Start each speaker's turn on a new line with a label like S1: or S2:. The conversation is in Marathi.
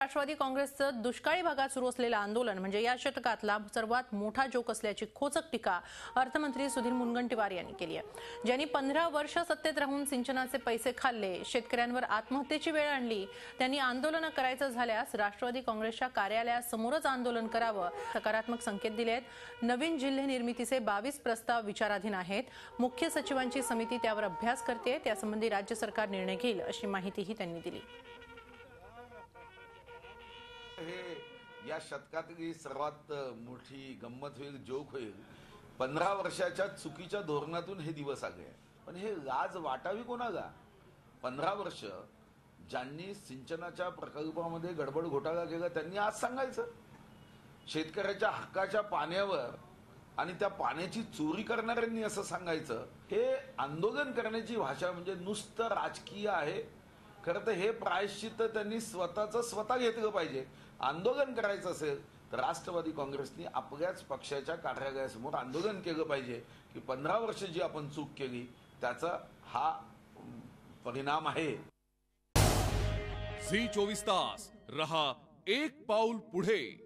S1: राष्ट्रवादी काँग्रेसचं दुष्काळी भागात सुरू असलेलं आंदोलन म्हणजे या शतकातला सर्वात मोठा जोक असल्याची खोचक टीका अर्थमंत्री सुधीर मुनगंटीवार यांनी केली आहे। ज्यांनी 15 वर्ष सत्तेत राहून सिंचनाचे पैसे खाल्ले, शेतकऱ्यांवर आत्महत्येची वेळ आणली, त्यांनी आंदोलन करायचं झाल्यास राष्ट्रवादी काँग्रेसच्या कार्यालयासमोरच आंदोलन करावं, सकारात्मक संकेत दिलेत। नवीन जिल्हे निर्मितीचे 22 प्रस्ताव विचाराधीन आहेत। मुख्य सचिवांची समिती त्यावर अभ्यास करते, त्यासंबंधी राज्य सरकार निर्णय घेईल अशी माहितीही त्यांनी दिली।
S2: हे या शतकातली सर्वात मोठी गंमत होईल, जोक होईल। 15 वर्षाच्या चुकीच्या धोरणातून हे दिवस आले, पण हे लाज वाटावी कोणाला? 15 वर्ष ज्यांनी सिंचनाच्या प्रकल्पामध्ये गडबड घोटाळा केला त्यांनी आज सांगायचं, शेतकऱ्याच्या हक्काच्या पाण्यावर आणि त्या पाण्याची चोरी करणाऱ्यांनी असं सांगायचं। हे आंदोलन करण्याची भाषा म्हणजे नुसतं राजकीय आहे। खरं तर हे प्रायश्चित्त त्यांनी स्वतः घेतलं पाहिजे। आंदोलन करायचं असेल तर राष्ट्रवादी काँग्रेसने आपल्याच पक्षाच्या कार्यालयासमोर आंदोलन केलं पाहिजे की 15 वर्ष जी आपण चूक केली त्याचा हा परिणाम आहे।
S3: झी 24 तास रहा एक पाऊल पुढे।